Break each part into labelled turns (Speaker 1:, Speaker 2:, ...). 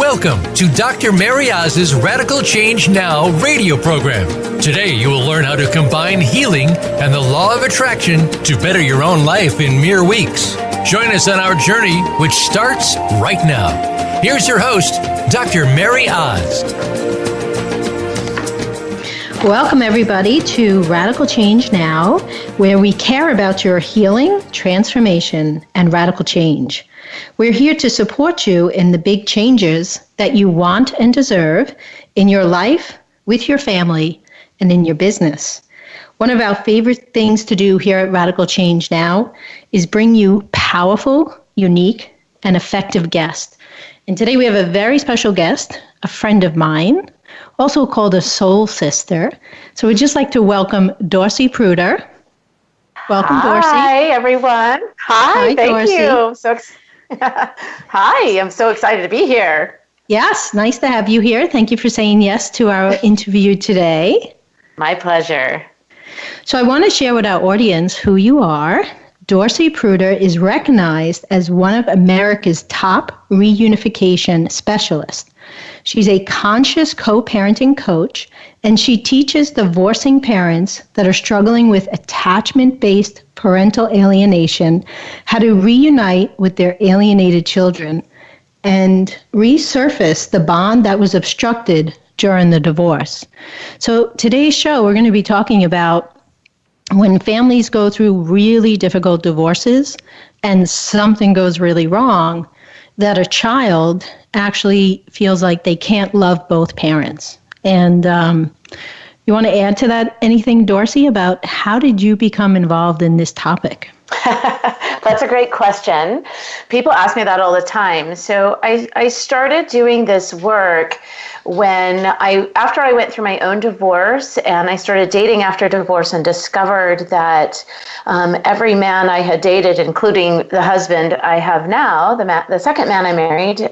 Speaker 1: Welcome to Dr. MaryOz's Radical Change Now radio program. Today you will learn how to combine healing and the law of attraction to better your own life in mere weeks. Join us on our journey, which starts right now. Here's your host, Dr. MaryOz.
Speaker 2: Welcome, everybody, to Radical Change Now, where we care about your healing, transformation, and radical change. We're here to support you in the big changes that you want and deserve in your life, with your family, and in your business. One of our favorite things to do here at Radical Change Now is bring you powerful, unique, and effective guests. And today we have a very special guest, a friend of mine, also called a soul sister. So we'd just like to welcome Dorcy Pruter. Welcome, Dorcy.
Speaker 3: Hi, everyone. Hi, thank
Speaker 2: Dorcy.
Speaker 3: you. Hi, I'm so excited to be here.
Speaker 2: Yes, nice to have you here. Thank you for saying yes to our interview today.
Speaker 3: My pleasure.
Speaker 2: So I want to share with our audience who you are. Dorcy Pruter is recognized as one of America's top reunification specialists. She's a conscious co-parenting coach, and she teaches divorcing parents that are struggling with attachment-based parental alienation how to reunite with their alienated children and resurface the bond that was obstructed during the divorce. So today's show, we're going to be talking about when families go through really difficult divorces and something goes really wrong, that a child actually feels like they can't love both parents. And you want to add to that anything, Dorcy, about how did you become involved in this topic?
Speaker 3: That's a great question. People ask me that all the time. So I started doing this work after I went through my own divorce, and I started dating after divorce and discovered that every man I had dated, including the husband I have now, the second man I married,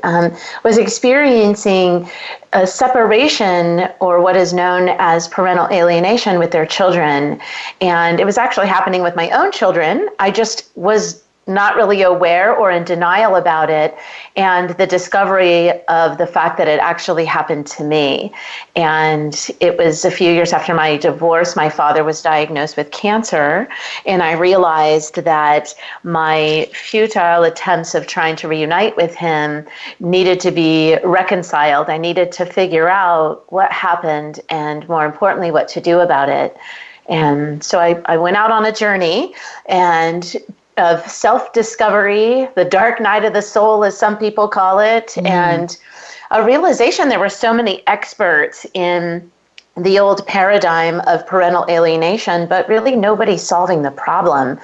Speaker 3: was experiencing a separation, or what is known as parental alienation, with their children. And it was actually happening with my own children. I just was not really aware or in denial about it, and the discovery of the fact that it actually happened to me. And it was a few years after my divorce, my father was diagnosed with cancer, and I realized that my futile attempts of trying to reunite with him needed to be reconciled. I needed to figure out what happened and, more importantly, what to do about it. And so I went out on a journey of self-discovery, the dark night of the soul, as some people call it, and a realization there were so many experts in the old paradigm of parental alienation, but really nobody solving the problem.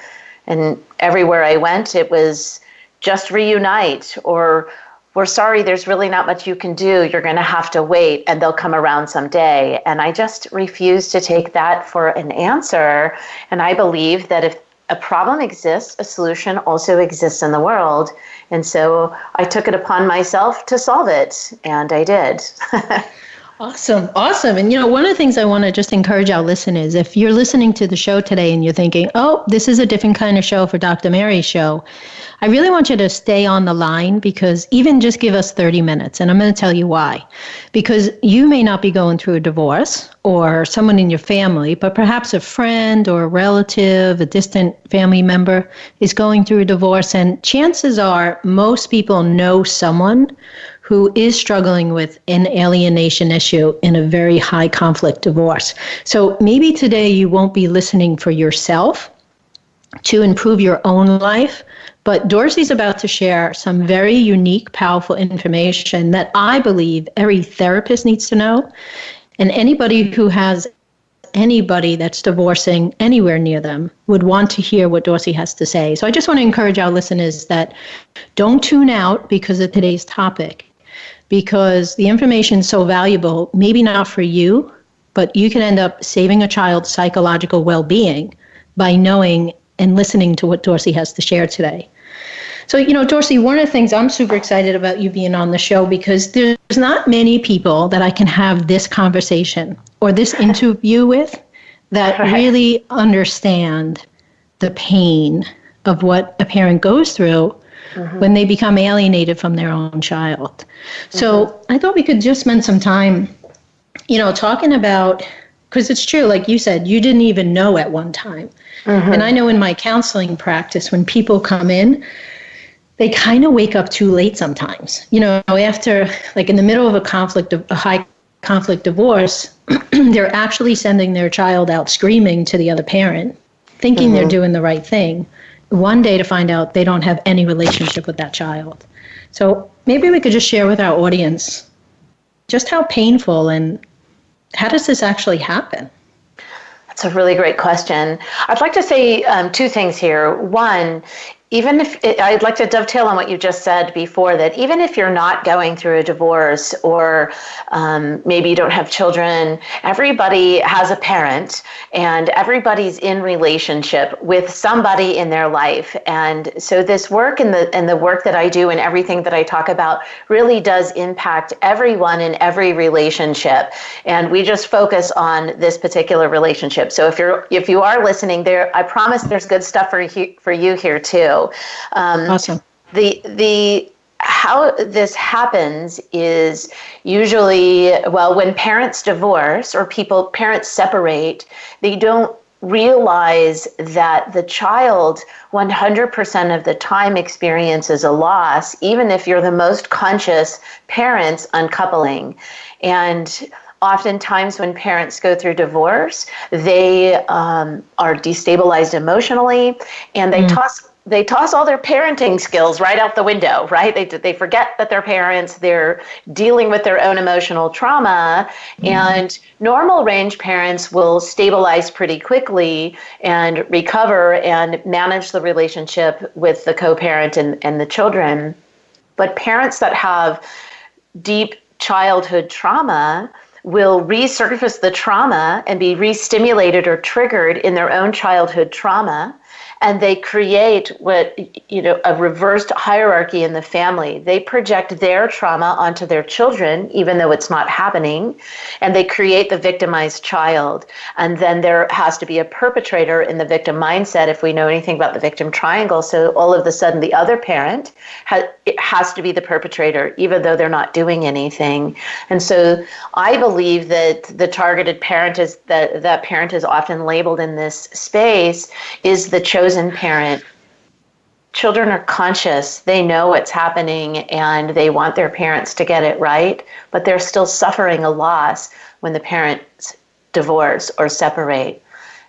Speaker 3: And everywhere I went, it was just reunite, or we're sorry, there's really not much you can do. You're going to have to wait, and they'll come around someday. And I just refused to take that for an answer. And I believe that if a problem exists, a solution also exists in the world. And so I took it upon myself to solve it, and I did.
Speaker 2: Awesome. And one of the things I want to just encourage our listeners, if you're listening to the show today and you're thinking, oh, this is a different kind of show for Dr. Mary's show, I really want you to stay on the line, because even just give us 30 minutes, and I'm going to tell you why. Because you may not be going through a divorce or someone in your family, but perhaps a friend or a relative, a distant family member is going through a divorce, and chances are most people know someone who is struggling with an alienation issue in a very high conflict divorce. So maybe today you won't be listening for yourself to improve your own life, but Dorcy's about to share some very unique, powerful information that I believe every therapist needs to know, and anybody who has anybody that's divorcing anywhere near them would want to hear what Dorcy has to say. So I just want to encourage our listeners that don't tune out because of today's topic, because the information is so valuable, maybe not for you, but you can end up saving a child's psychological well-being by knowing and listening to what Dorcy has to share today. So, Dorcy, one of the things I'm super excited about you being on the show, because there's not many people that I can have this conversation or this interview with that really understand the pain of what a parent goes through when they become alienated from their own child. So I thought we could just spend some time, talking about, because it's true, like you said, you didn't even know at one time. And I know in my counseling practice, when people come in, they kind of wake up too late sometimes. After, like in the middle of a high conflict divorce, they're actually sending their child out screaming to the other parent, thinking they're doing the right thing, one day to find out they don't have any relationship with that child. So maybe we could just share with our audience just how painful and how does this actually happen?
Speaker 3: That's a really great question. I'd like to say two things here. One, I'd like to dovetail on what you just said before, that even if you're not going through a divorce or maybe you don't have children, everybody has a parent and everybody's in relationship with somebody in their life. And so this work and the work that I do and everything that I talk about really does impact everyone in every relationship. And we just focus on this particular relationship. So if you are listening there, I promise there's good stuff for you here too.
Speaker 2: Awesome.
Speaker 3: The how this happens is usually, when parents divorce or parents separate, they don't realize that the child 100% of the time experiences a loss, even if you're the most conscious parents uncoupling. And oftentimes when parents go through divorce, they are destabilized emotionally, and they toss all their parenting skills right out the window, right? They forget that they're parents, they're dealing with their own emotional trauma, and normal range parents will stabilize pretty quickly and recover and manage the relationship with the co-parent and the children. But parents that have deep childhood trauma will resurface the trauma and be re-stimulated or triggered in their own childhood trauma. And they create a reversed hierarchy in the family. They project their trauma onto their children, even though it's not happening, and they create the victimized child. And then there has to be a perpetrator in the victim mindset, if we know anything about the victim triangle. So all of a sudden, the other parent has to be the perpetrator, even though they're not doing anything. And so I believe that the targeted parent is that parent is often labeled in this space is the chosen parent. Children are conscious. They know what's happening and they want their parents to get it right, but they're still suffering a loss when the parents divorce or separate.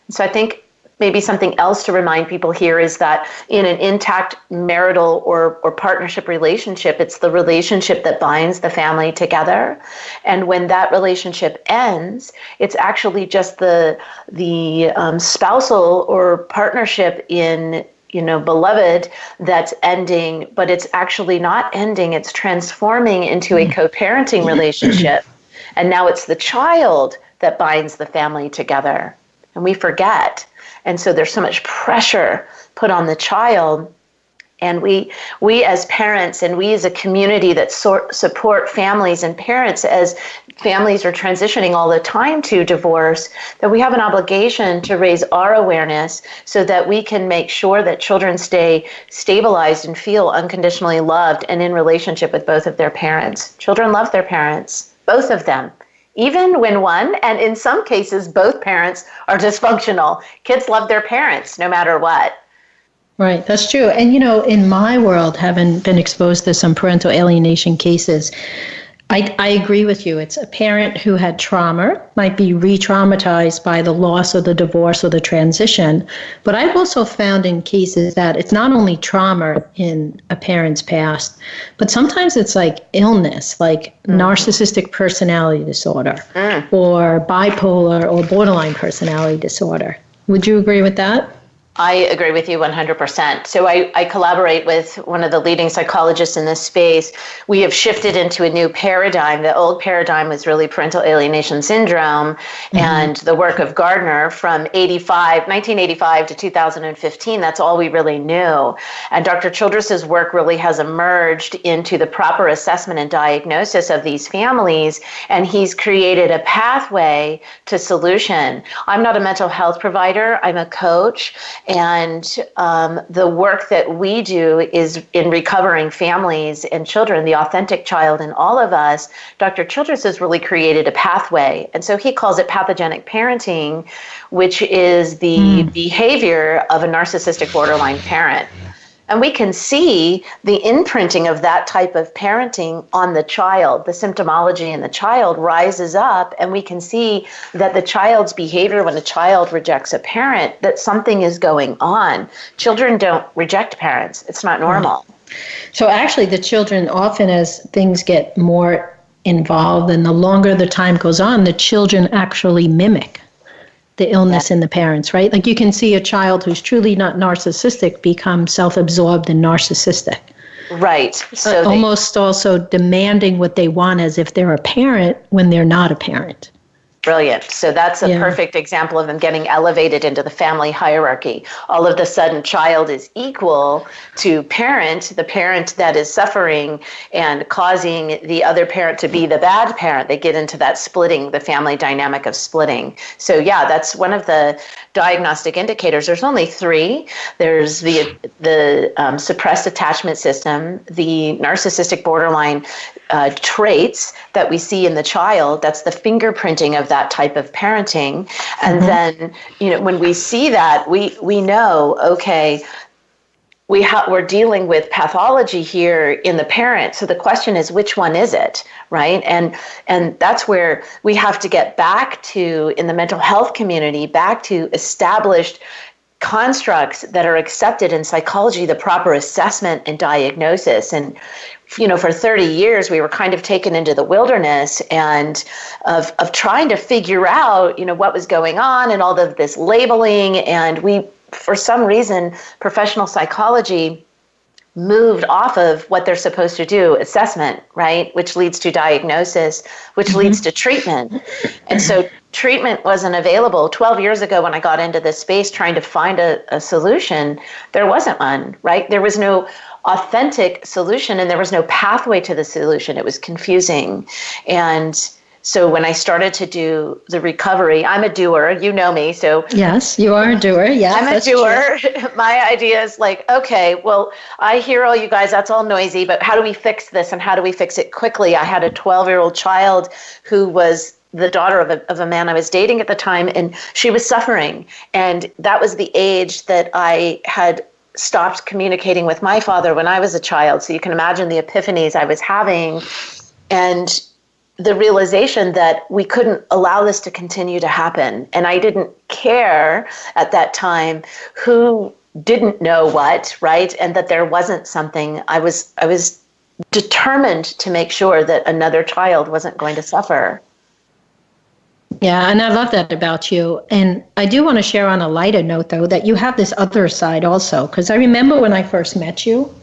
Speaker 3: So I think maybe something else to remind people here is that in an intact marital or partnership relationship, it's the relationship that binds the family together. And when that relationship ends, it's actually just the spousal or partnership in beloved that's ending, but it's actually not ending. It's transforming into a co-parenting relationship. And now it's the child that binds the family together. And we forget. And so there's so much pressure put on the child. And we as parents and we as a community that support families and parents as families are transitioning all the time to divorce, that we have an obligation to raise our awareness so that we can make sure that children stay stabilized and feel unconditionally loved and in relationship with both of their parents. Children love their parents, both of them. Even when one, and in some cases, both parents are dysfunctional. Kids love their parents no matter what.
Speaker 2: Right, that's true. And, in my world, having been exposed to some parental alienation cases, I agree with you. It's a parent who had trauma, might be re-traumatized by the loss or the divorce or the transition. But I've also found in cases that it's not only trauma in a parent's past, but sometimes it's like illness, like narcissistic personality disorder or bipolar or borderline personality disorder. Would you agree with that?
Speaker 3: I agree with you 100%. So I collaborate with one of the leading psychologists in this space. We have shifted into a new paradigm. The old paradigm was really parental alienation syndrome and the work of Gardner from 1985 to 2015. That's all we really knew. And Dr. Childress's work really has emerged into the proper assessment and diagnosis of these families. And he's created a pathway to solution. I'm not a mental health provider. I'm a coach. And the work that we do is in recovering families and children, the authentic child in all of us. Dr. Childress has really created a pathway. And so he calls it pathogenic parenting, which is the behavior of a narcissistic borderline parent. And we can see the imprinting of that type of parenting on the child. The symptomology in the child rises up, and we can see that the child's behavior when a child rejects a parent, that something is going on. Children don't reject parents. It's not normal.
Speaker 2: So actually, the children often, as things get more involved and the longer the time goes on, the children actually mimic the illness in the parents, right? Like you can see a child who's truly not narcissistic become self-absorbed and narcissistic.
Speaker 3: Right. So
Speaker 2: almost also demanding what they want as if they're a parent when they're not a parent.
Speaker 3: Brilliant. So that's a perfect example of them getting elevated into the family hierarchy. All of a sudden, child is equal to parent, the parent that is suffering and causing the other parent to be the bad parent. They get into that splitting, the family dynamic of splitting. So yeah, that's one of the diagnostic indicators. There's only three. There's the suppressed attachment system, the narcissistic borderline traits that we see in the child. That's the fingerprinting of that type of parenting. And then, when we see that, we know, okay, we're dealing with pathology here in the parent. So the question is, which one is it, right? And that's where we have to get back to, in the mental health community, back to established constructs that are accepted in psychology, the proper assessment and diagnosis. And for 30 years, we were kind of taken into the wilderness and of trying to figure out, what was going on and all of this labeling. And we, for some reason, professional psychology moved off of what they're supposed to do, assessment, right? Which leads to diagnosis, which leads to treatment. And so treatment wasn't available. 12 years ago, when I got into this space trying to find a solution, there wasn't one, right? There was no authentic solution and there was no pathway to the solution. It was confusing. And so when I started to do the recovery, I'm a doer, you know me. So
Speaker 2: yes, you are a doer. Yes,
Speaker 3: I'm a doer. My idea is like, okay, well, I hear all you guys, that's all noisy, but how do we fix this and how do we fix it quickly? I had a 12-year-old child who was the daughter of a man I was dating at the time, and she was suffering. And that was the age that I had stopped communicating with my father when I was a child. So you can imagine the epiphanies I was having and the realization that we couldn't allow this to continue to happen. And I didn't care at that time who didn't know what, right? And that there wasn't something. I was determined to make sure that another child wasn't going to suffer.
Speaker 2: Yeah, and I love that about you. And I do want to share on a lighter note, though, that you have this other side also. Because I remember when I first met you,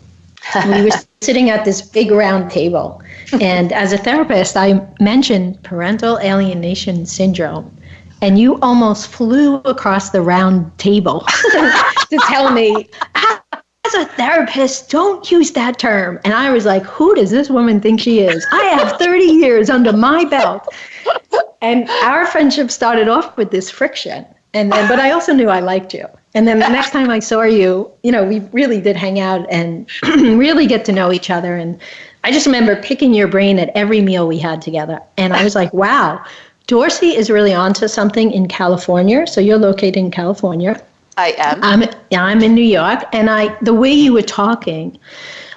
Speaker 2: we were sitting at this big round table. And as a therapist, I mentioned parental alienation syndrome. And you almost flew across the round table to tell me, as a therapist, don't use that term. And I was like, who does this woman think she is? I have 30 years under my belt. And our friendship started off with this friction. And then, but I also knew I liked you. And then the next time I saw you, we really did hang out and really get to know each other. And I just remember picking your brain at every meal we had together. And I was like, wow, Dorcy is really onto something in California. So you're located in California.
Speaker 3: I am.
Speaker 2: I'm in New York. And the way you were talking,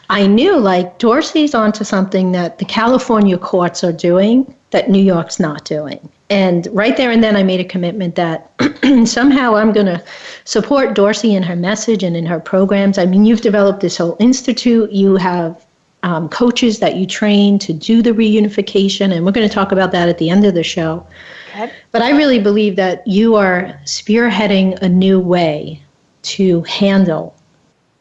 Speaker 2: I knew like Dorcy's onto something that the California courts are doing that New York's not doing. And right there and then I made a commitment that somehow I'm going to support Dorcy in her message and in her programs. I mean, you've developed this whole institute. You have coaches that you train to do the reunification, and we're going to talk about that at the end of the show. Okay. But I really believe that you are spearheading a new way to handle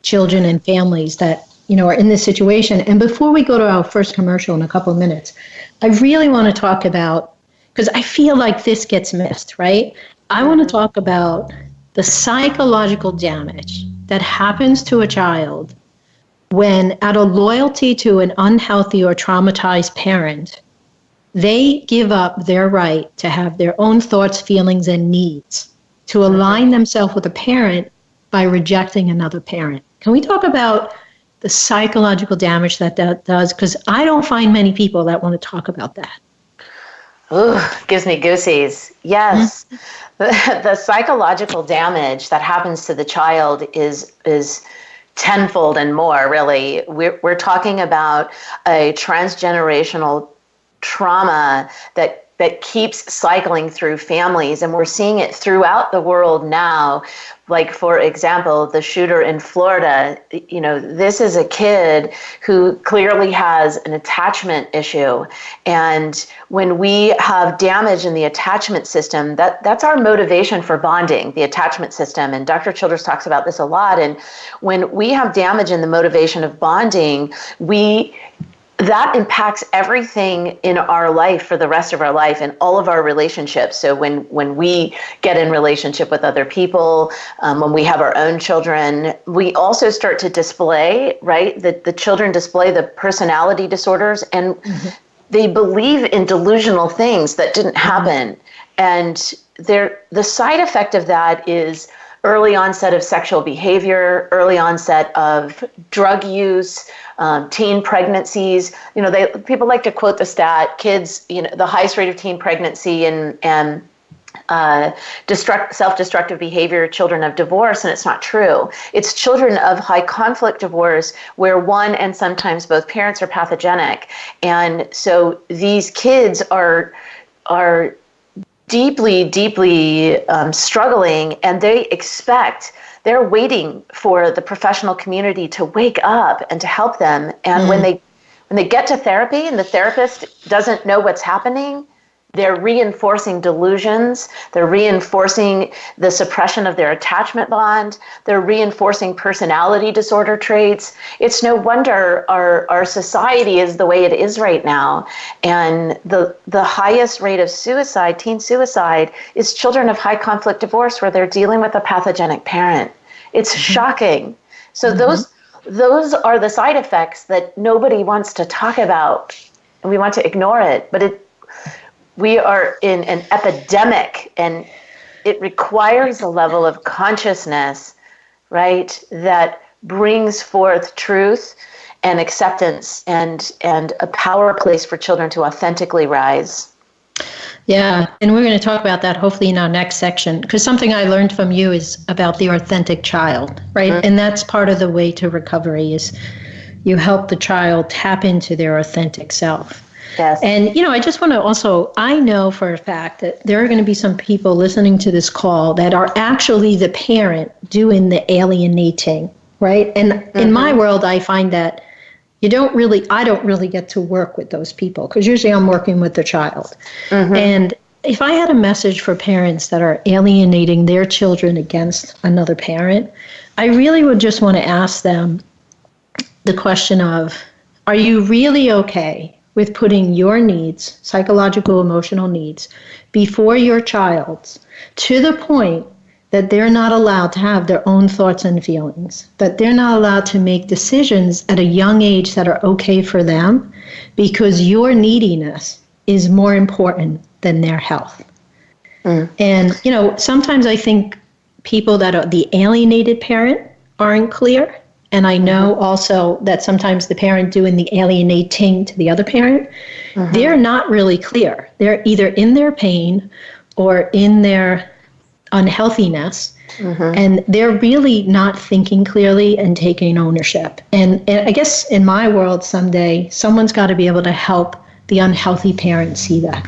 Speaker 2: children and families that are in this situation. And before we go to our first commercial in a couple of minutes, I really want to talk about, because I feel like this gets missed, right? I want to talk about the psychological damage that happens to a child when, out of loyalty to an unhealthy or traumatized parent, they give up their right to have their own thoughts, feelings, and needs, to align themselves with a parent by rejecting another parent. Can we talk about the psychological damage that does? Because I don't find many people that want to talk about that.
Speaker 3: Ooh, gives me goosies. Yes. The psychological damage that happens to the child is tenfold and more, really. We're talking about a transgenerational trauma that keeps cycling through families, and we're seeing it throughout the world now. Like, for example, the shooter in Florida, this is a kid who clearly has an attachment issue. And when we have damage in the attachment system, that's our motivation for bonding, the attachment system. And Dr. Childress talks about this a lot. And when we have damage in the motivation of bonding, that impacts everything in our life for the rest of our life and all of our relationships. So when we get in relationship with other people, when we have our own children, we also start to display, right? The children display the personality disorders, and they believe in delusional things that didn't happen. And the side effect of that is early onset of sexual behavior, early onset of drug use, teen pregnancies. People like to quote the stat: kids, the highest rate of teen pregnancy and self-destructive behavior, children of divorce, and it's not true. It's children of high conflict divorce where one and sometimes both parents are pathogenic, and so these kids are deeply struggling, and they're waiting for the professional community to wake up and to help them. And when they get to therapy and the therapist doesn't know what's happening, they're reinforcing delusions. They're reinforcing the suppression of their attachment bond. They're reinforcing personality disorder traits. It's no wonder our society is the way it is right now. And the highest rate of suicide, teen suicide, is children of high conflict divorce where they're dealing with a pathogenic parent. It's shocking. So those are the side effects that nobody wants to talk about, and we want to ignore it. But we are in an epidemic, and it requires a level of consciousness, right, that brings forth truth and acceptance and a power place for children to authentically rise.
Speaker 2: Yeah, and we're going to talk about that hopefully in our next section, because something I learned from you is about the authentic child, right? Mm-hmm. And that's part of the way to recovery is you help the child tap into their authentic self.
Speaker 3: Yes.
Speaker 2: And, I just want to also, I know for a fact that there are going to be some people listening to this call that are actually the parent doing the alienating, right? And in my world, I find that I don't really get to work with those people because usually I'm working with the child. Mm-hmm. And if I had a message for parents that are alienating their children against another parent, I really would just want to ask them the question of, are you really okay with putting your needs, psychological, emotional needs, before your child's, to the point that they're not allowed to have their own thoughts and feelings, that they're not allowed to make decisions at a young age that are okay for them because your neediness is more important than their health. And, sometimes I think people that are the alienated parent aren't clear. And I know also that sometimes the parent doing the alienating to the other parent, they're not really clear. They're either in their pain or in their unhealthiness, and they're really not thinking clearly and taking ownership. And I guess in my world someday, someone's got to be able to help the unhealthy parent see that.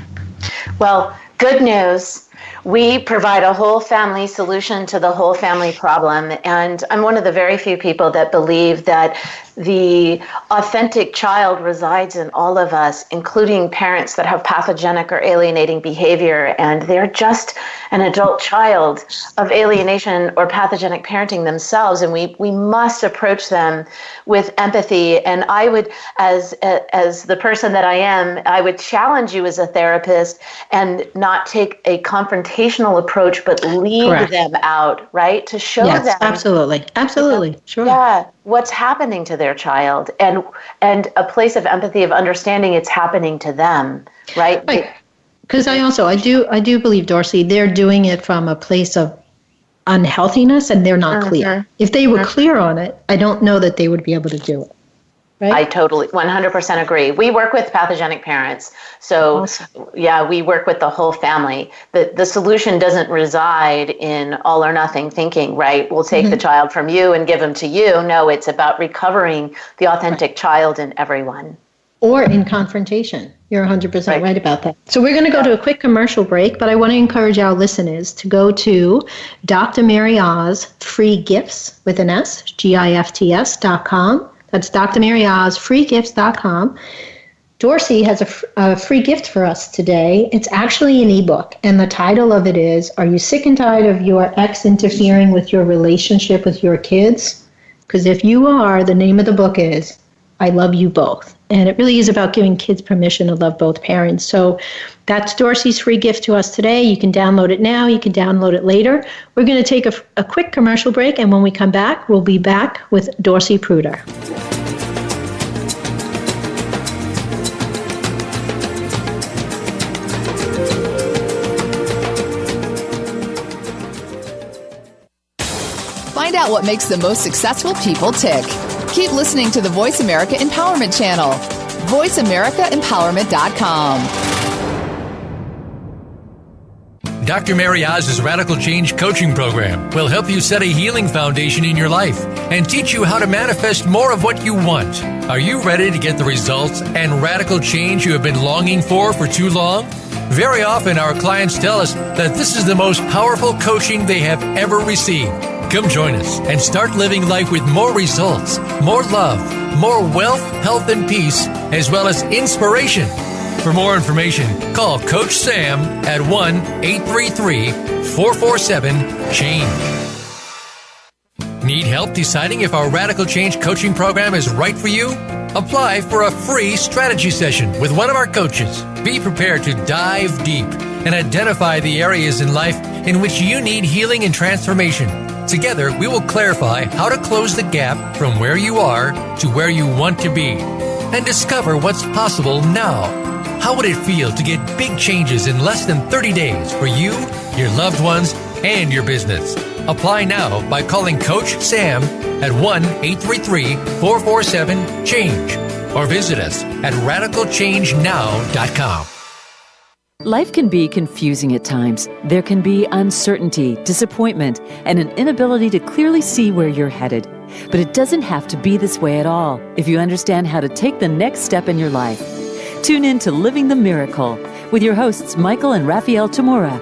Speaker 3: Well, good news. We provide a whole family solution to the whole family problem. And I'm one of the very few people that believe that the authentic child resides in all of us, including parents that have pathogenic or alienating behavior, and they're just an adult child of alienation or pathogenic parenting themselves, and we must approach them with empathy. And I would, as the person that I am, I would challenge you as a therapist and not take a confrontational approach, but lead them out, right? To show them.
Speaker 2: Absolutely. Sure.
Speaker 3: Yeah. What's happening to their child, and a place of empathy, of understanding it's happening to them, right?
Speaker 2: Because I do believe, Dorcy, they're doing it from a place of unhealthiness and they're not clear. If they were clear on it, I don't know that they would be able to do it. Right?
Speaker 3: I totally 100% agree. We work with pathogenic parents. So, awesome. Yeah, we work with the whole family. The solution doesn't reside in all or nothing thinking, right? We'll take the child from you and give him to you. No, it's about recovering the authentic child in everyone.
Speaker 2: Or in confrontation. You're 100% right about that. So we're going to go to a quick commercial break, but I want to encourage our listeners to go to Dr.MaryOz free gifts with an S, GIFTS.com. That's DrMaryOz freegifts.com. Dorcy has a free gift for us today. It's actually an ebook, and the title of it is, Are You Sick and Tired of Your Ex Interfering with Your Relationship with Your Kids? Because if you are, the name of the book is I Love You Both. And it really is about giving kids permission to love both parents. So that's Dorcy's free gift to us today. You can download it now. You can download it later. We're going to take a quick commercial break. And when we come back, we'll be back with Dorcy Pruter.
Speaker 4: Find out what makes the most successful people tick. Keep listening to the Voice America Empowerment Channel. VoiceAmericaEmpowerment.com.
Speaker 1: Dr. MaryOz's Radical Change Coaching Program will help you set a healing foundation in your life and teach you how to manifest more of what you want. Are you ready to get the results and radical change you have been longing for too long? Very often our clients tell us that this is the most powerful coaching they have ever received. Come join us and start living life with more results, more love, more wealth, health, and peace, as well as inspiration. For more information, call Coach Sam at 1-833-447-CHANGE. Need help deciding if our Radical Change coaching program is right for you? Apply for a free strategy session with one of our coaches. Be prepared to dive deep and identify the areas in life in which you need healing and transformation. Together, we will clarify how to close the gap from where you are to where you want to be and discover what's possible now. How would it feel to get big changes in less than 30 days for you, your loved ones, and your business? Apply now by calling Coach Sam at 1-833-447-CHANGE or visit us at radicalchangenow.com.
Speaker 5: Life can be confusing at times. There can be uncertainty, disappointment, and an inability to clearly see where you're headed. But it doesn't have to be this way at all if you understand how to take the next step in your life. Tune in to Living the Miracle with your hosts Michael and Raphael Tamura.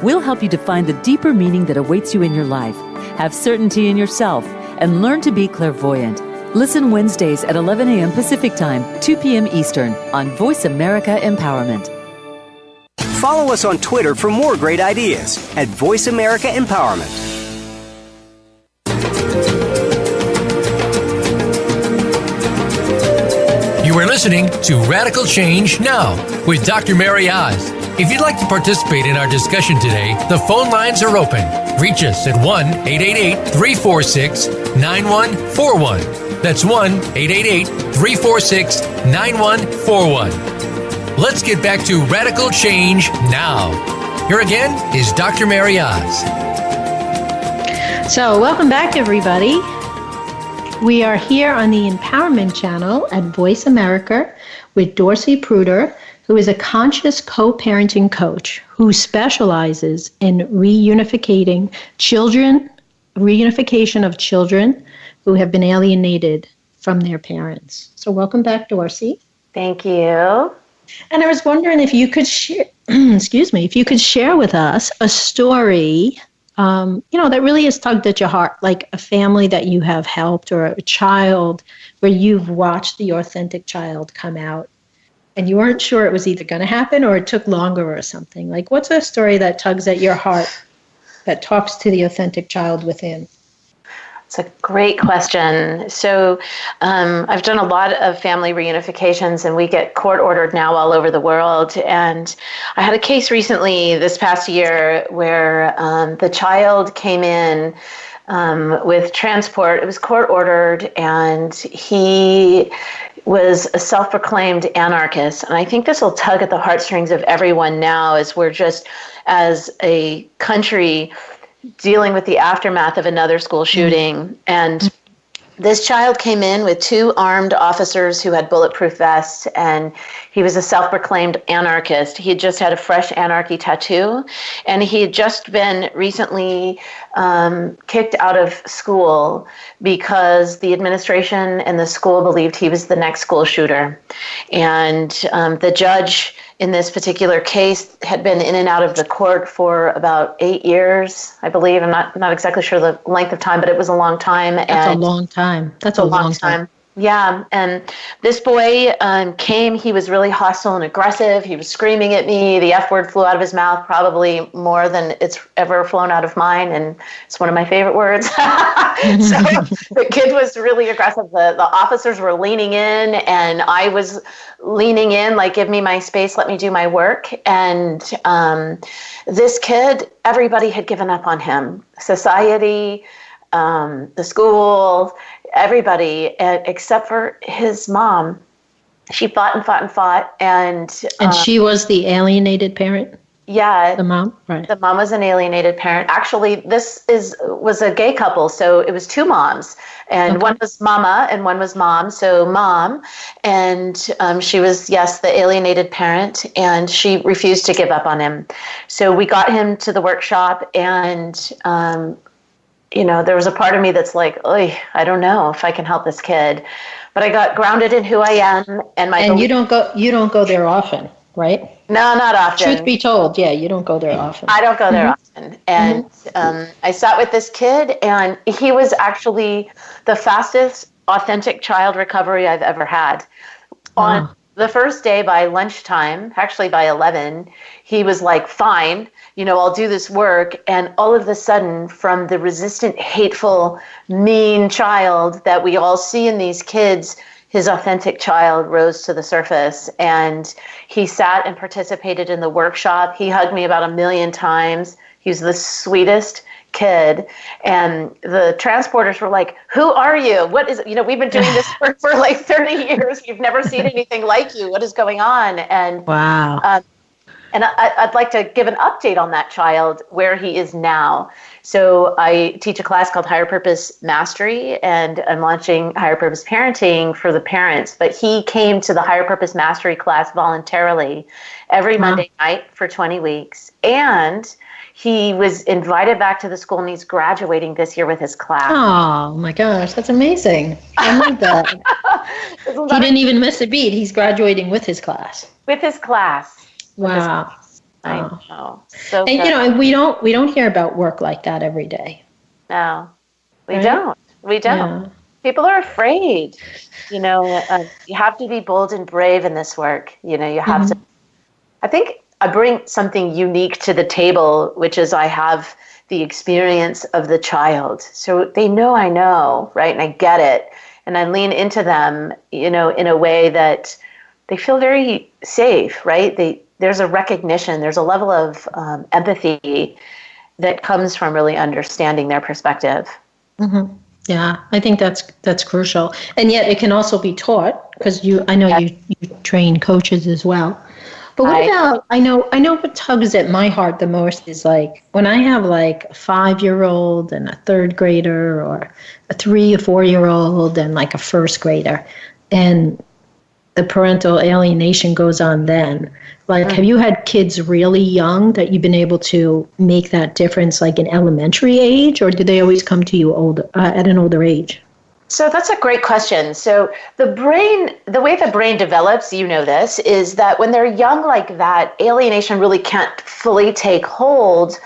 Speaker 5: We'll help you define the deeper meaning that awaits you in your life, have certainty in yourself, and learn to be clairvoyant. Listen Wednesdays at 11 a.m. Pacific Time, 2 p.m. Eastern on Voice America Empowerment.
Speaker 6: Follow us on Twitter for more great ideas at Voice America Empowerment.
Speaker 1: You are listening to Radical Change Now with Dr. MaryOz. If you'd like to participate in our discussion today, the phone lines are open. Reach us at 1-888-346-9141. That's 1-888-346-9141. Let's get back to Radical Change Now. Here again is Dr. MaryOz.
Speaker 2: So, welcome back, everybody. We are here on the Empowerment Channel at Voice America with Dorcy Pruter, who is a conscious co-parenting coach who specializes in reunification of children who have been alienated from their parents. So, welcome back, Dorcy.
Speaker 3: Thank you.
Speaker 2: And I was wondering if you could share, if you could share with us a story, that really has tugged at your heart, like a family that you have helped or a child where you've watched the authentic child come out and you weren't sure it was either going to happen or it took longer or something. Like, what's a story that tugs at your heart that talks to the authentic child within?
Speaker 3: It's a great question. So I've done a lot of family reunifications, and we get court-ordered now all over the world. And I had a case recently this past year where the child came in with transport. It was court-ordered, and he was a self-proclaimed anarchist. And I think this will tug at the heartstrings of everyone now as we're just, as a country, dealing with the aftermath of another school shooting. And this child came in with 2 armed officers who had bulletproof vests, and he was a self-proclaimed anarchist. He had just had a fresh anarchy tattoo, and he had just been recently kicked out of school because the administration and the school believed he was the next school shooter. And the judge in this particular case had been in and out of the court for about 8 years, I believe. I'm not exactly sure the length of time, but it was a long time.
Speaker 2: That's a long time. That's a long time.
Speaker 3: Yeah, and this boy came, he was really hostile and aggressive. He was screaming at me. The F word flew out of his mouth probably more than it's ever flown out of mine, and it's one of my favorite words. So the kid was really aggressive. The officers were leaning in, and I was leaning in, like, give me my space, let me do my work. And this kid, everybody had given up on him. Society, the school, everybody, except for his mom. She fought and fought and fought. And
Speaker 2: she was the alienated parent?
Speaker 3: Yeah.
Speaker 2: The mom? Right.
Speaker 3: The mom was an alienated parent. Actually, this was a gay couple, so it was 2 moms. And one was mama and one was mom. So mom, and she was, yes, the alienated parent, and she refused to give up on him. So we got him to the workshop, and there was a part of me that's like, I don't know if I can help this kid, but I got grounded in who I am and
Speaker 2: you don't go there often, right?
Speaker 3: No, not often.
Speaker 2: Truth be told, yeah, you don't go there often.
Speaker 3: I don't go there often, and I sat with this kid, and he was actually the fastest authentic child recovery I've ever had. On the first day by lunchtime, actually by 11, he was like, fine, I'll do this work. And all of a sudden, from the resistant, hateful, mean child that we all see in these kids, his authentic child rose to the surface. And he sat and participated in the workshop. He hugged me about 1 million times. He was the sweetest kid. And the transporters were like, who are you? What is it? We've been doing this work for like 30 years. You've never seen anything like you. What is going on? And
Speaker 2: wow.
Speaker 3: And I'd like to give an update on that child, where he is now. So I teach a class called Higher Purpose Mastery, and I'm launching Higher Purpose Parenting for the parents. But he came to the Higher Purpose Mastery class voluntarily every Monday night for 20 weeks. And he was invited back to the school, and he's graduating this year with his class.
Speaker 2: Oh, my gosh. That's amazing. I love that. He didn't even miss a beat. He's graduating with his class.
Speaker 3: With his class.
Speaker 2: Wow.
Speaker 3: I know. So
Speaker 2: and we don't hear about work like that every day.
Speaker 3: No, we
Speaker 2: right?
Speaker 3: don't. We don't. Yeah. People are afraid. You have to be bold and brave in this work. You have to. I think I bring something unique to the table, which is I have the experience of the child. So they know I know, right? And I get it. And I lean into them, in a way that they feel very safe, right? There's a recognition, there's a level of empathy that comes from really understanding their perspective.
Speaker 2: Mm-hmm. Yeah, I think that's crucial. And yet it can also be taught, because I know you train coaches as well. But what about, I know what tugs at my heart the most is like when I have like a 5-year-old and a 3rd grader, or a 3 or 4-year-old and like a 1st grader, and the parental alienation goes on then. Like, have you had kids really young that you've been able to make that difference, like in elementary age, or do they always come to you at an older age?
Speaker 3: So that's a great question. So the way the brain develops, this, is that when they're young like that, alienation really can't fully take hold,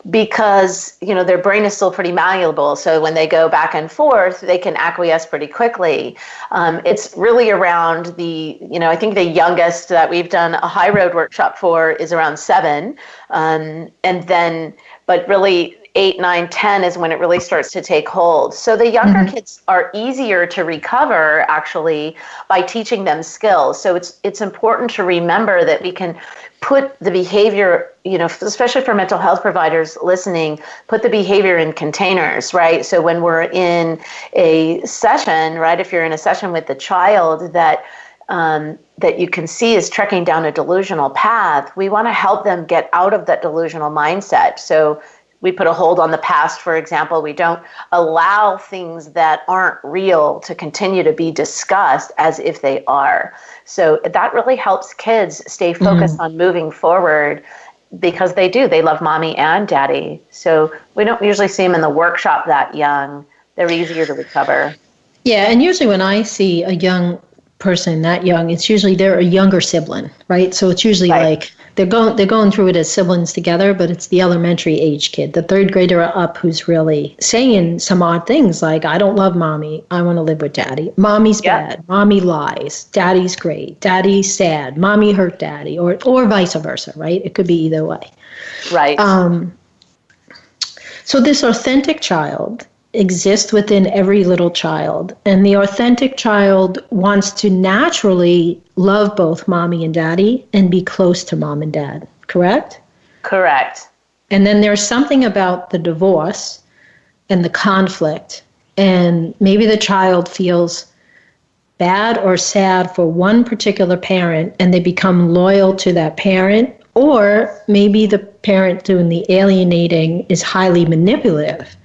Speaker 3: because their brain is still pretty malleable. So when they go back and forth, they can acquiesce pretty quickly. It's really around I think the youngest that we've done a high road workshop for is around 7. But really 8, 9, 10 is when it really starts to take hold. So the younger kids are easier to recover, actually, by teaching them skills. So it's important to remember that we can put the behavior, especially for mental health providers listening, put the behavior in containers, right? So when we're in a session, right, if you're in a session with the child that you can see is trekking down a delusional path, we want to help them get out of that delusional mindset. So We put a hold on the past, for example. We don't allow things that aren't real to continue to be discussed as if they are. So that really helps kids stay focused on moving forward, because they do. They love mommy and daddy. So we don't usually see them in the workshop that young. They're easier to recover.
Speaker 2: Yeah, and usually when I see a young person that young, it's usually they're a younger sibling, right? So it's usually like they're going through it as siblings together, but it's the elementary age kid, the third grader up, who's really saying some odd things like, I don't love mommy, I want to live with daddy. Mommy's bad, mommy lies, daddy's great, daddy's sad, mommy hurt daddy, or vice versa, right? It could be either way.
Speaker 3: Right.
Speaker 2: So this authentic child exists within every little child, and the authentic child wants to naturally love both mommy and daddy and be close to mom and dad, correct?
Speaker 3: Correct.
Speaker 2: And then there's something about the divorce and the conflict, and maybe the child feels bad or sad for one particular parent and they become loyal to that parent, or maybe the parent doing the alienating is highly manipulative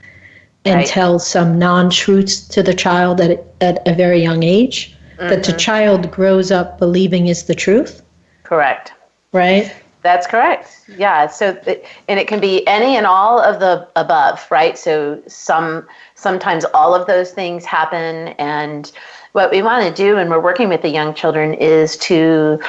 Speaker 2: and tells some non-truths to the child at a very young age that the child grows up believing is the truth.
Speaker 3: Correct.
Speaker 2: Right?
Speaker 3: That's correct. Yeah. So, and it can be any and all of the above, right? So sometimes all of those things happen, and what we want to do when we're working with the young children is to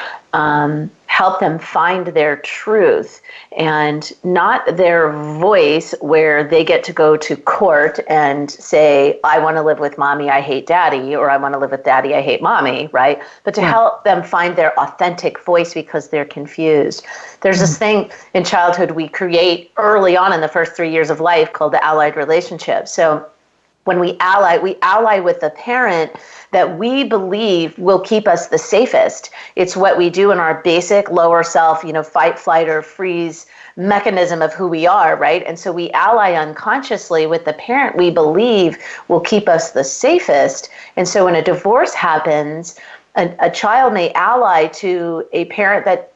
Speaker 3: help them find their truth and not their voice where they get to go to court and say, I want to live with mommy, I hate daddy, or I want to live with daddy, I hate mommy, right? But to help them find their authentic voice because they're confused. There's this thing in childhood we create early on in the first 3 years of life called the allied relationship. So when we ally with the parent that we believe will keep us the safest. It's what we do in our basic lower self, fight, flight, or freeze mechanism of who we are, right? And so we ally unconsciously with the parent we believe will keep us the safest. And so when a divorce happens, a child may ally to a parent that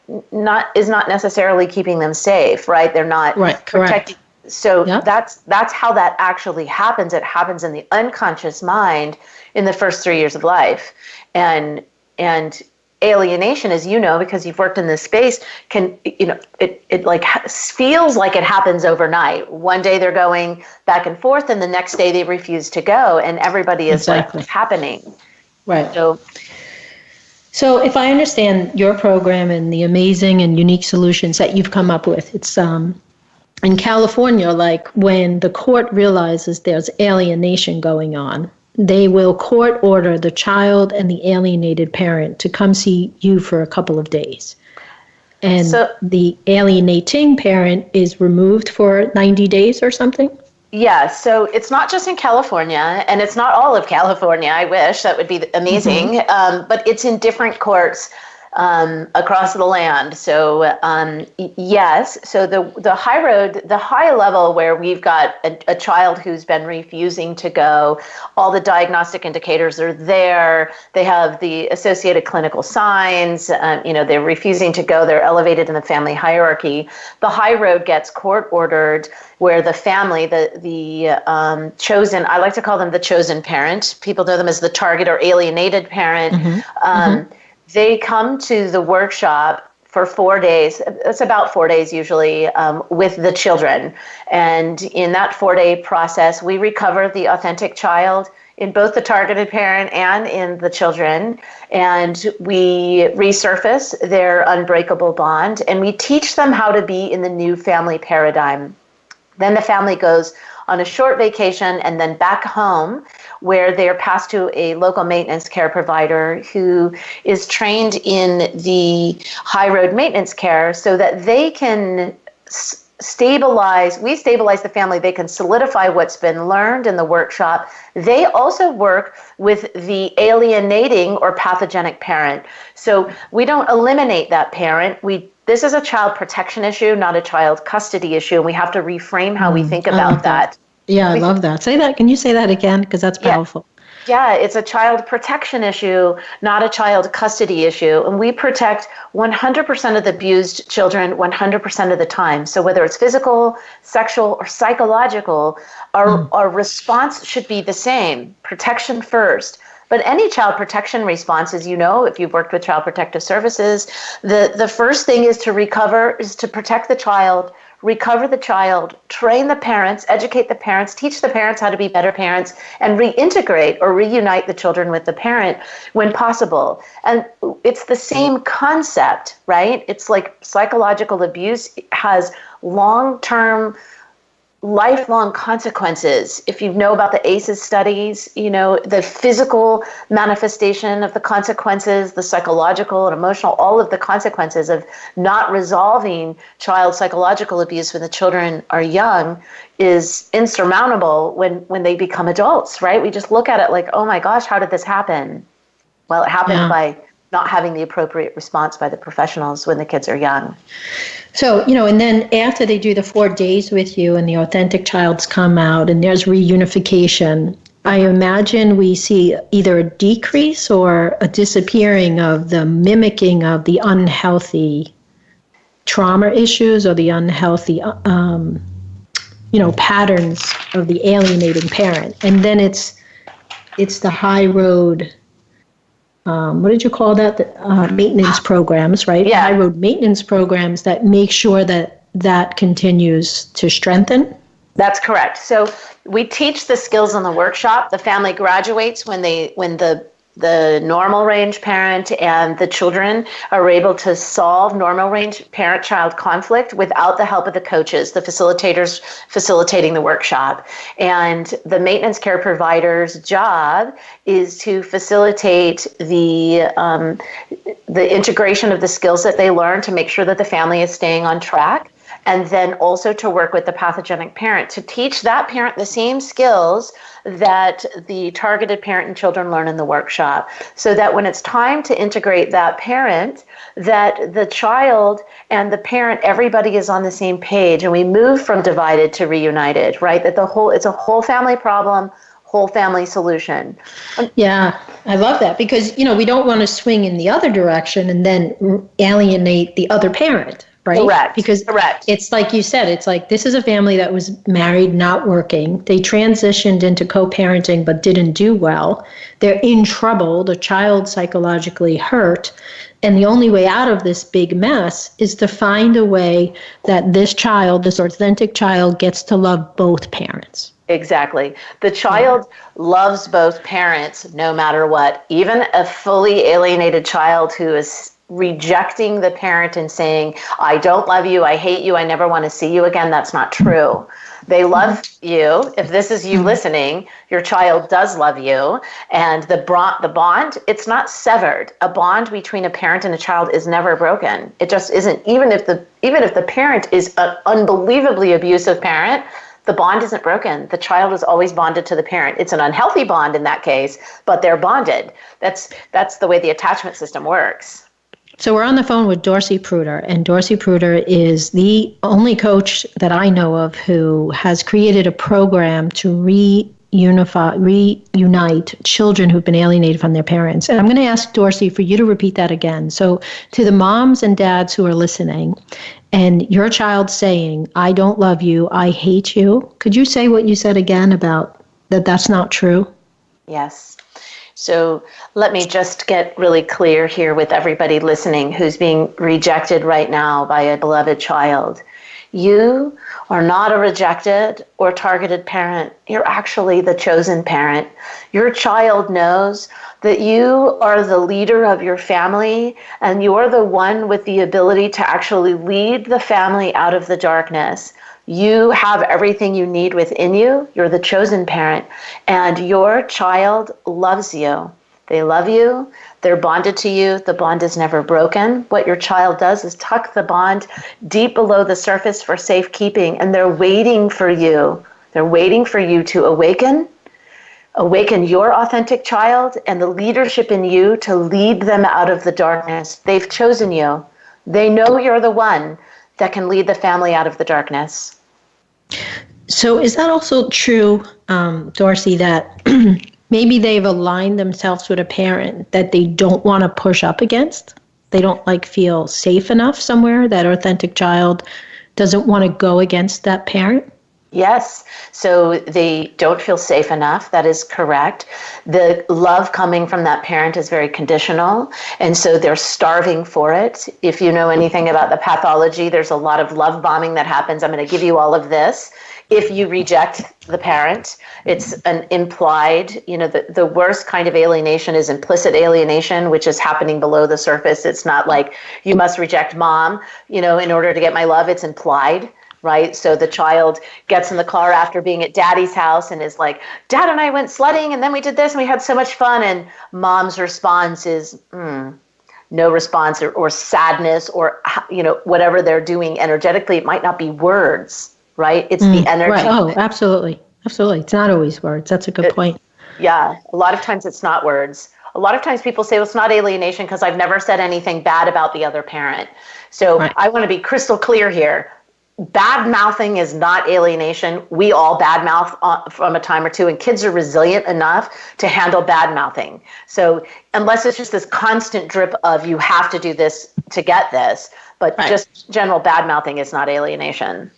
Speaker 3: is not necessarily keeping them safe, right? They're not protecting. So that's how that actually happens. It happens in the unconscious mind in the first 3 years of life. And alienation, as you know, because you've worked in this space, can, it like feels like it happens overnight. One day they're going back and forth, and the next day they refuse to go, and everybody is like, what's happening? Right.
Speaker 2: So if I understand your program and the amazing and unique solutions that you've come up with, it's in California, like when the court realizes there's alienation going on, they will court order the child and the alienated parent to come see you for a couple of days. And the alienating parent is removed for 90 days or something? Yeah,
Speaker 3: so it's not just in California, and it's not all of California. I wish, that would be amazing. But it's in different courts across the land. So yes, so the high road, the high level where we've got a child who's been refusing to go, all the diagnostic indicators are there. They have the associated clinical signs. They're refusing to go. They're elevated in the family hierarchy. The high road gets court ordered, where the family, the chosen, I like to call them the chosen parent. People know them as the target or alienated parent. They come to the workshop for 4 days. It's about 4 days usually, with the children. And in that 4-day process, we recover the authentic child in both the targeted parent and in the children. And we resurface their unbreakable bond. And we teach them how to be in the new family paradigm. Then the family goes on a short vacation and then back home, where they're passed to a local maintenance care provider who is trained in the high road maintenance care so that they can stabilize the family. They can solidify what's been learned in the workshop. They also work with the alienating or pathogenic parent. So we don't eliminate that parent. This is a child protection issue, not a child custody issue, and we have to reframe how we think about that.
Speaker 2: Yeah, I love that. Say that. Can you say that again? Because that's powerful.
Speaker 3: Yeah, it's a child protection issue, not a child custody issue. And we protect 100% of the abused children 100% of the time. So whether it's physical, sexual, or psychological, our response should be the same, protection first. But any child protection response, as you know, if you've worked with Child Protective Services, the first thing is to protect the child, recover the child, train the parents, educate the parents, teach the parents how to be better parents, and reintegrate or reunite the children with the parent when possible. And it's the same concept, right? It's like psychological abuse has long-term, lifelong consequences. If you know about the ACEs studies, you know, the physical manifestation of the consequences, the psychological and emotional, all of the consequences of not resolving child psychological abuse when the children are young is insurmountable when they become adults, right? We just look at it like, oh my gosh, how did this happen? Well, it happened by not having the appropriate response by the professionals when the kids are young.
Speaker 2: So, you know, and then after they do the 4 days with you and the authentic childs come out and there's reunification, I imagine we see either a decrease or a disappearing of the mimicking of the unhealthy trauma issues or the unhealthy, patterns of the alienating parent. And then it's the high road. What did you call that? The, maintenance programs, right?
Speaker 3: Yeah.
Speaker 2: High road maintenance programs that make sure that continues to strengthen.
Speaker 3: That's correct. So we teach the skills in the workshop. The family graduates when the normal range parent and the children are able to solve normal range parent-child conflict without the help of the coaches, the facilitators facilitating the workshop. And the maintenance care provider's job is to facilitate the integration of the skills that they learn to make sure that the family is staying on track. And then also to work with the pathogenic parent to teach that parent the same skills that the targeted parent and children learn in the workshop, so that when it's time to integrate that parent, that the child and the parent, everybody is on the same page, and we move from divided to reunited, right? That it's a whole family problem, whole family solution.
Speaker 2: Yeah, I love that because, we don't want to swing in the other direction and then alienate the other parent. Right?
Speaker 3: Correct.
Speaker 2: Because
Speaker 3: Correct.
Speaker 2: It's like you said, it's like this is a family that was married, not working. They transitioned into co-parenting but didn't do well. They're in trouble. The child psychologically hurt. And the only way out of this big mess is to find a way that this authentic child, gets to love both parents.
Speaker 3: Exactly. The child loves both parents no matter what. Even a fully alienated child who is rejecting the parent and saying, I don't love you, I hate you, I never want to see you again, that's not true. They love you. If this is you listening, your child does love you. And the bond, it's not severed. A bond between a parent and a child is never broken. It just isn't. Even if the parent is an unbelievably abusive parent, the bond isn't broken. The child is always bonded to the parent. It's an unhealthy bond in that case, but they're bonded. That's the way the attachment system works.
Speaker 2: So we're on the phone with Dorcy Pruter, and Dorcy Pruter is the only coach that I know of who has created a program to reunite children who've been alienated from their parents. And I'm going to ask Dorcy for you to repeat that again. So to the moms and dads who are listening, and your child saying, I don't love you, I hate you, could you say what you said again about that's not true?
Speaker 3: Yes. So let me just get really clear here with everybody listening who's being rejected right now by a beloved child. You are not a rejected or targeted parent. You're actually the chosen parent. Your child knows that you are the leader of your family, and you're the one with the ability to actually lead the family out of the darkness. You have everything you need within you. You're the chosen parent, and your child loves you. They love you. They're bonded to you. The bond is never broken. What your child does is tuck the bond deep below the surface for safekeeping, and they're waiting for you. They're waiting for you to awaken your authentic child and the leadership in you to lead them out of the darkness. They've chosen you. They know you're the one that can lead the family out of the darkness. So
Speaker 2: is that also true, Dorcy, that maybe they've aligned themselves with a parent that they don't want to push up against. They don't feel safe enough somewhere. That authentic child doesn't want to go against that parent.
Speaker 3: Yes. So they don't feel safe enough. That is correct. The love coming from that parent is very conditional. And so they're starving for it. If you know anything about the pathology, there's a lot of love bombing that happens. I'm going to give you all of this. If you reject the parent, it's an implied, the worst kind of alienation is implicit alienation, which is happening below the surface. It's not like you must reject mom, in order to get my love. It's implied. Right? So the child gets in the car after being at daddy's house and is like, Dad and I went sledding and then we did this and we had so much fun. And mom's response is no response or sadness or, whatever they're doing energetically. It might not be words, right? It's the energy.
Speaker 2: Right. Oh, absolutely. Absolutely. It's not always words. That's a good point.
Speaker 3: Yeah. A lot of times it's not words. A lot of times people say, well, it's not alienation because I've never said anything bad about the other parent. So right. I want to be crystal clear here. Bad mouthing is not alienation. We all bad mouth from a time or two, and kids are resilient enough to handle bad mouthing. So unless it's just this constant drip of you have to do this to get this, but right. Just general bad mouthing is not alienation.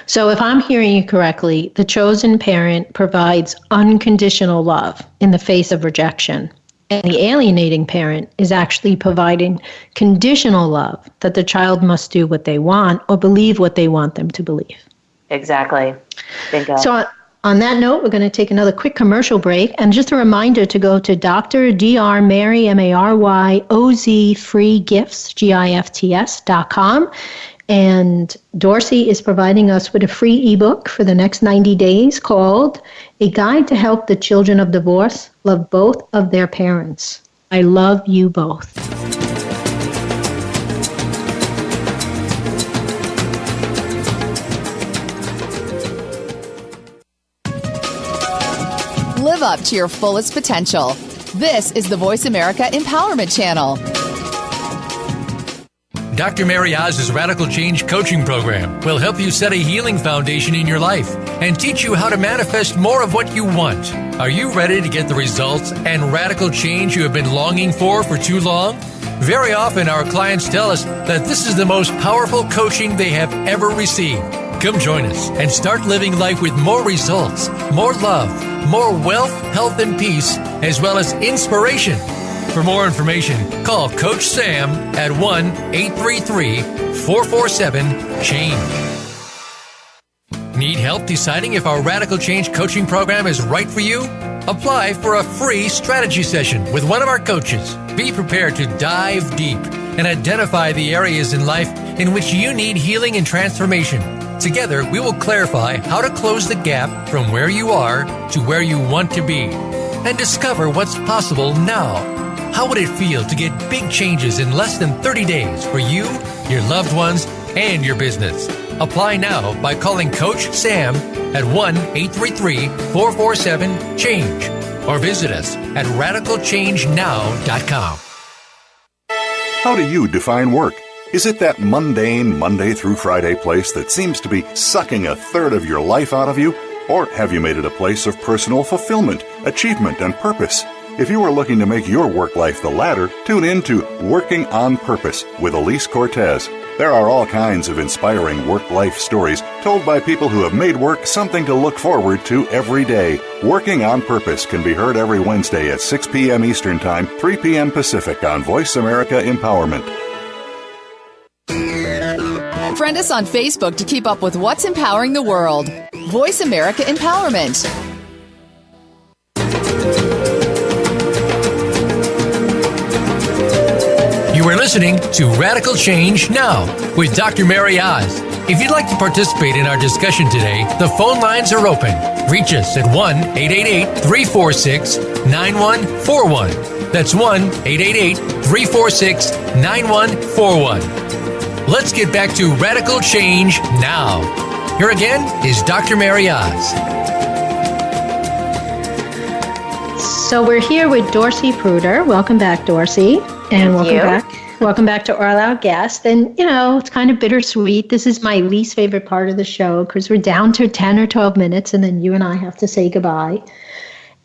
Speaker 2: So if I'm hearing you correctly, the chosen parent provides unconditional love in the face of rejection. And the alienating parent is actually providing conditional love that the child must do what they want or believe what they want them to believe.
Speaker 3: Exactly. Bingo.
Speaker 2: So on that note, we're going to take another quick commercial break. And just a reminder to go to Dr.MaryOz free gifts, GIFTS.com. And Dorcy is providing us with a free ebook for the next 90 days called A Guide to Help the Children of Divorce Love Both of Their Parents. I love you both.
Speaker 4: Live up to your fullest potential. This is the Voice America Empowerment Channel.
Speaker 1: Dr. MaryOz's Radical Change Coaching Program will help you set a healing foundation in your life and teach you how to manifest more of what you want. Are you ready to get the results and radical change you have been longing for too long? Very often our clients tell us that this is the most powerful coaching they have ever received. Come join us and start living life with more results, more love, more wealth, health, and peace, as well as inspiration. For more information, call Coach Sam at 1-833-447-CHANGE. Need help deciding if our Radical Change coaching program is right for you? Apply for a free strategy session with one of our coaches. Be prepared to dive deep and identify the areas in life in which you need healing and transformation. Together, we will clarify how to close the gap from where you are to where you want to be and discover what's possible now. How would it feel to get big changes in less than 30 days for you, your loved ones, and your business? Apply now by calling Coach Sam at 1-833-447-CHANGE or visit us at radicalchangenow.com.
Speaker 7: How do you define work? Is it that mundane Monday through Friday place that seems to be sucking a third of your life out of you? Or have you made it a place of personal fulfillment, achievement, and purpose? If you are looking to make your work life the latter, tune in to Working on Purpose with Elise Cortez. There are all kinds of inspiring work-life stories told by people who have made work something to look forward to every day. Working on Purpose can be heard every Wednesday at 6 p.m. Eastern Time, 3 p.m. Pacific on Voice America Empowerment.
Speaker 4: Friend us on Facebook to keep up with what's empowering the world. Voice America Empowerment.
Speaker 1: You are listening to Radical Change Now with Dr. MaryOz. If you'd like to participate in our discussion today, the phone lines are open. Reach us at 1-888-346-9141. That's 1-888-346-9141. Let's get back to Radical Change Now. Here again is Dr. MaryOz.
Speaker 2: So we're here with Dorcy Pruter. Welcome back, Dorcy. And welcome back to our guest. And, it's kind of bittersweet. This is my least favorite part of the show because we're down to 10 or 12 minutes and then you and I have to say goodbye.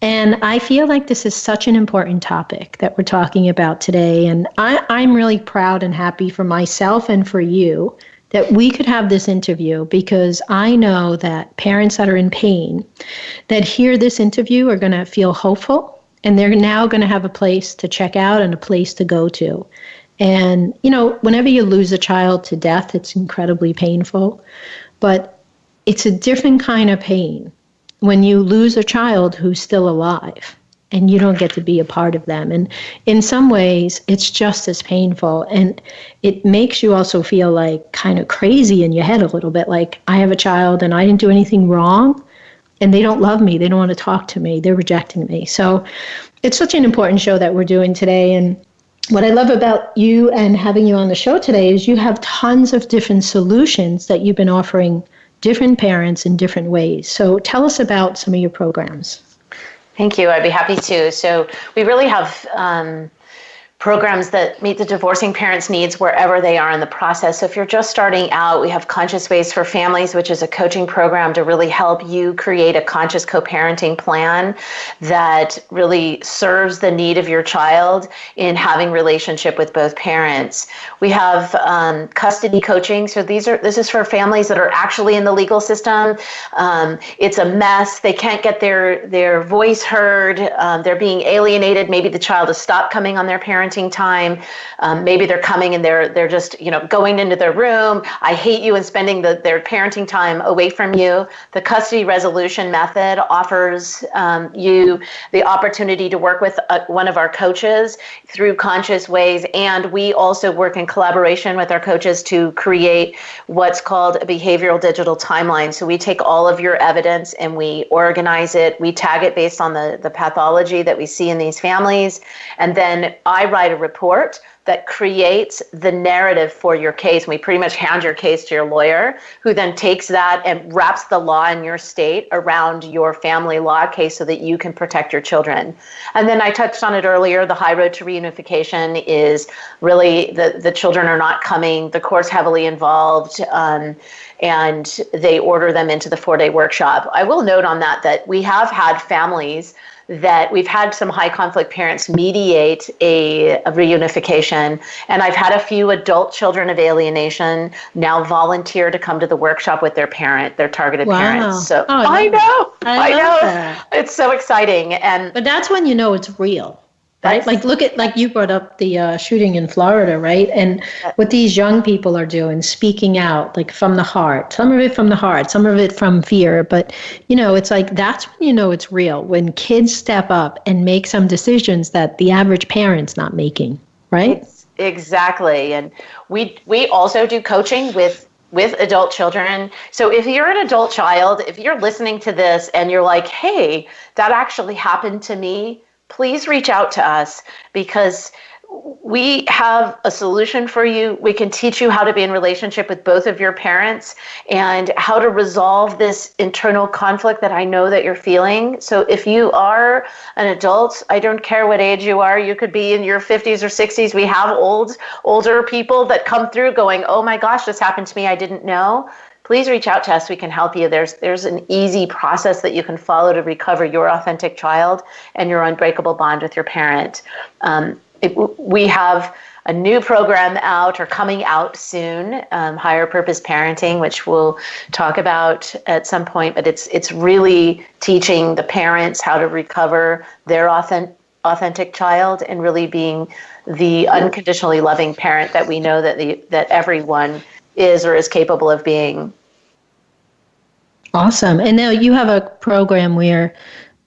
Speaker 2: And I feel like this is such an important topic that we're talking about today. And I'm really proud and happy for myself and for you that we could have this interview, because I know that parents that are in pain that hear this interview are going to feel hopeful, and they're now going to have a place to check out and a place to go to. And, whenever you lose a child to death, it's incredibly painful, but it's a different kind of pain when you lose a child who's still alive and you don't get to be a part of them. And in some ways, it's just as painful. And it makes you also feel like kind of crazy in your head a little bit, like I have a child and I didn't do anything wrong and they don't love me. They don't want to talk to me. They're rejecting me. So it's such an important show that we're doing today. And what I love about you and having you on the show today is you have tons of different solutions that you've been offering different parents in different ways. So tell us about some of your programs.
Speaker 3: Thank you. I'd be happy to. So we really have programs that meet the divorcing parents' needs wherever they are in the process. So if you're just starting out, we have Conscious Ways for Families, which is a coaching program to really help you create a conscious co-parenting plan that really serves the need of your child in having relationship with both parents. We have custody coaching. So this is for families that are actually in the legal system. It's a mess. They can't get their voice heard. They're being alienated. Maybe the child has stopped coming on their parenting time. Maybe they're coming and they're just going into their room. I hate you, and spending their parenting time away from you. The custody resolution method offers you the opportunity to work with one of our coaches through Conscious Ways, and we also work in collaboration with our coaches to create what's called a behavioral digital timeline. So we take all of your evidence and we organize it. We tag it based on the pathology that we see in these families, and then I write a report that creates the narrative for your case. And we pretty much hand your case to your lawyer, who then takes that and wraps the law in your state around your family law case so that you can protect your children. And then I touched on it earlier, the high road to reunification is really the children are not coming, the court's heavily involved, and they order them into the 4-day workshop. I will note on that we have had families that we've had some high conflict parents mediate a reunification, and I've had a few adult children of alienation now volunteer to come to the workshop with their targeted parents. So I know. That. It's so exciting, but
Speaker 2: that's when you know it's real. Right? Like you brought up the shooting in Florida, right? And what these young people are doing, speaking out, like from the heart, some of it from the heart, some of it from fear. But, it's like, that's when you know it's real, when kids step up and make some decisions that the average parent's not making, right?
Speaker 3: Exactly. And we also do coaching with adult children. So if you're an adult child, if you're listening to this and you're like, hey, that actually happened to me, please reach out to us, because we have a solution for you. We can teach you how to be in relationship with both of your parents and how to resolve this internal conflict that I know that you're feeling. So if you are an adult, I don't care what age you are, you could be in your 50s or 60s. We have older people that come through going, oh my gosh, this happened to me, I didn't know. Please reach out to us. We can help you. There's an easy process that you can follow to recover your authentic child and your unbreakable bond with your parent. We have a new program out or coming out soon, Higher Purpose Parenting, which we'll talk about at some point. But it's really teaching the parents how to recover their authentic child and really being the unconditionally loving parent that we know that everyone is or is capable of being.
Speaker 2: Awesome. And now you have a program where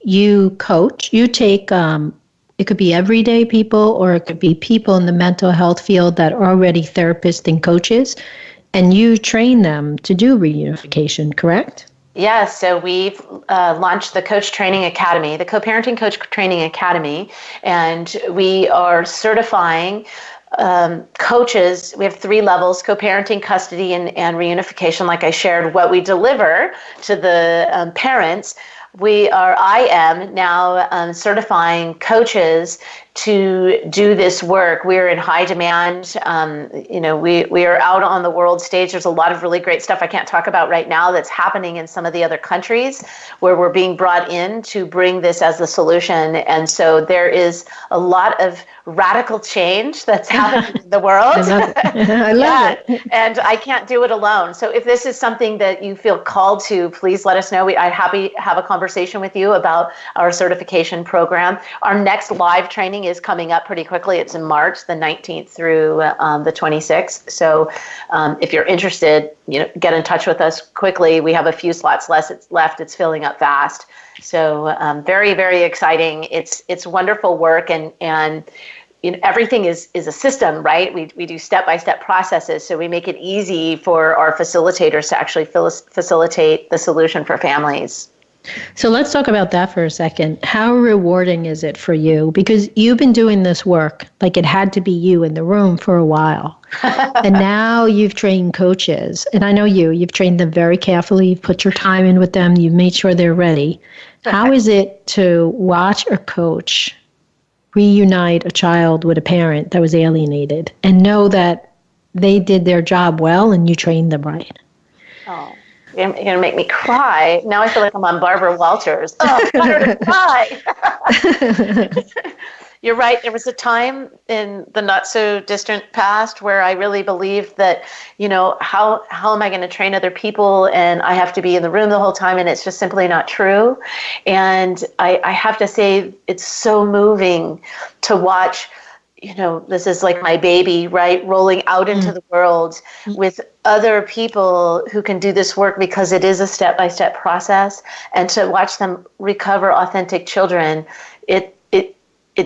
Speaker 2: you coach, you take, it could be everyday people, or it could be people in the mental health field that are already therapists and coaches, and you train them to do reunification, correct?
Speaker 3: Yes, so we've launched the Coach Training Academy, the Co-Parenting Coach Training Academy, and we are certifying coaches. We have 3 levels: co-parenting, custody, and reunification. Like I shared, what we deliver to the parents, I am now certifying coaches to do this work. We're in high demand. We are out on the world stage. There's a lot of really great stuff I can't talk about right now that's happening in some of the other countries where we're being brought in to bring this as the solution. And so there is a lot of radical change that's happening in the world.
Speaker 2: I love it.
Speaker 3: And I can't do it alone. So if this is something that you feel called to, please let us know. I'm happy to have a conversation with you about our certification program. Our next live training is coming up pretty quickly. It's in March, the 19th through the 26th. So if you're interested, get in touch with us quickly. We have a few slots left. It's filling up fast. So very, very exciting. It's wonderful work, and everything is a system, right? We do step-by-step processes, so we make it easy for our facilitators to actually facilitate the solution for families.
Speaker 2: So let's talk about that for a second. How rewarding is it for you? Because you've been doing this work like it had to be you in the room for a while. And now you've trained coaches. And I know you've trained them very carefully. You've put your time in with them. You've made sure they're ready. How is it to watch a coach reunite a child with a parent that was alienated and know that they did their job well and you trained them right?
Speaker 3: Oh. You're going to make me cry. Now I feel like I'm on Barbara Walters. Oh, I want her to cry. You're right. There was a time in the not so distant past where I really believed that, how am I going to train other people, and I have to be in the room the whole time, and it's just simply not true. And I have to say, it's so moving to watch. This is like my baby, right? Rolling out into the world with other people who can do this work, because it is a step-by-step process. And to watch them recover authentic children, it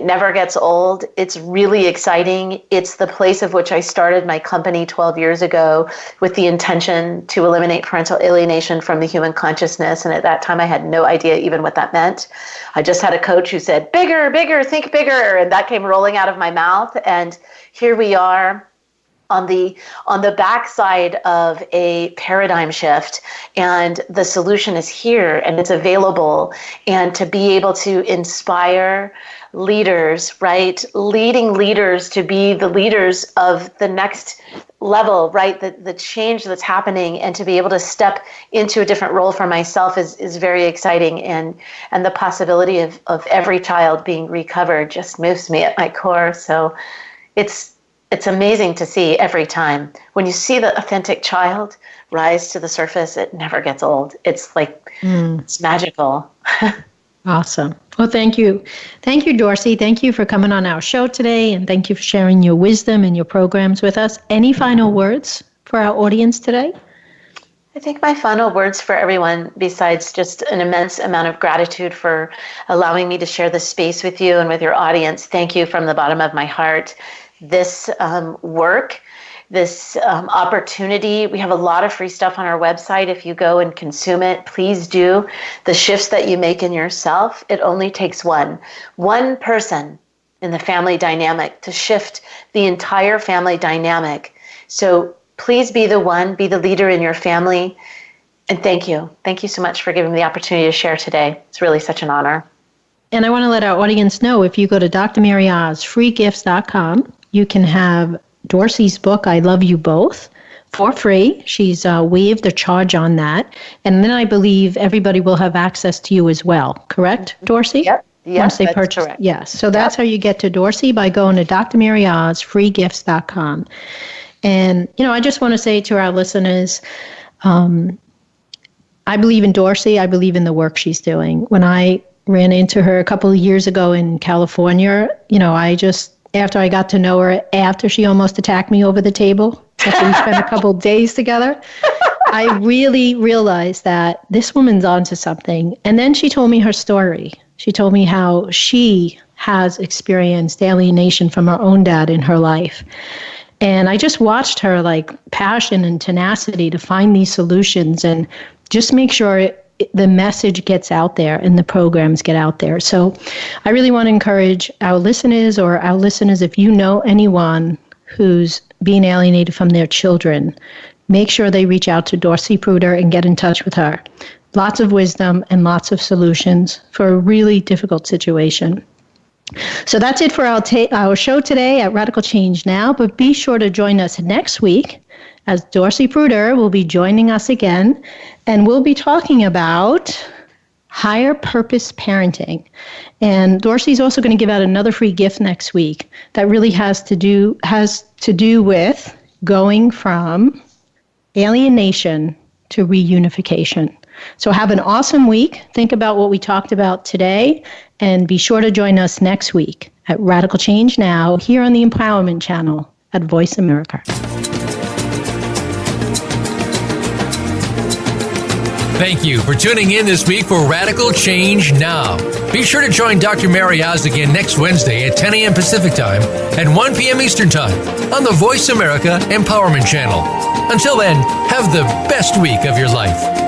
Speaker 3: never gets old. It's really exciting. It's the place of which I started my company 12 years ago with the intention to eliminate parental alienation from the human consciousness. And at that time, I had no idea even what that meant. I just had a coach who said, bigger, bigger, think bigger. And that came rolling out of my mouth. And here we are on the backside of a paradigm shift, and the solution is here and it's available. And to be able to inspire leaders, right? Leading leaders to be the leaders of the next level, right? The change that's happening, and to be able to step into a different role for myself is very exciting. And the possibility of every child being recovered just moves me at my core. So it's amazing to see every time. When you see the authentic child rise to the surface, it never gets old. It's like, it's magical.
Speaker 2: Awesome. Well, thank you. Thank you, Dorcy. Thank you for coming on our show today, and thank you for sharing your wisdom and your programs with us. Any final words for our audience today?
Speaker 3: I think my final words for everyone, besides just an immense amount of gratitude for allowing me to share this space with you and with your audience, thank you from the bottom of my heart. This work, this opportunity, we have a lot of free stuff on our website. If you go and consume it, please do. The shifts that you make in yourself, it only takes one person in the family dynamic to shift the entire family dynamic. So please be the one, be the leader in your family. And thank you. Thank you so much for giving me the opportunity to share today. It's really such an honor.
Speaker 2: And I want to let our audience know, if you go to Dr.MaryOz, freegifts.com, you can have Dorcy's book, I Love You Both, for free. She's waived the charge on that. And then I believe everybody will have access to you as well. Correct, Dorcy?
Speaker 3: Yep. Yes,
Speaker 2: once they
Speaker 3: that's
Speaker 2: purchase.
Speaker 3: correct.
Speaker 2: Yes. So that's how you get to Dorcy, by going to Dr.MaryOz, freegifts.com. And, I just want to say to our listeners, I believe in Dorcy. I believe in the work she's doing. When I ran into her a couple of years ago in California, after I got to know her, after she almost attacked me over the table, after we spent a couple of days together, I really realized that this woman's onto something. And then she told me her story. She told me how she has experienced alienation from her own dad in her life. And I just watched her passion and tenacity to find these solutions and just make sure the message gets out there and the programs get out there. So I really want to encourage our listeners, if you know anyone who's being alienated from their children, make sure they reach out to Dorcy Pruter and get in touch with her. lots of wisdom, and lots of solutions for a really difficult situation. So that's it for our show today at Radical Change Now, but be sure to join us next week as Dorcy Pruter will be joining us again, and we'll be talking about higher purpose parenting. And Dorcy's also going to give out another free gift next week that really has to do with going from alienation to reunification. So have an awesome week. Think about what we talked about today, and be sure to join us next week at Radical Change Now here on the Empowerment Channel at Voice America.
Speaker 1: Thank you for tuning in this week for Radical Change Now. Be sure to join Dr. MaryOz again next Wednesday at 10 a.m. Pacific Time and 1 p.m. Eastern Time on the Voice America Empowerment Channel. Until then, have the best week of your life.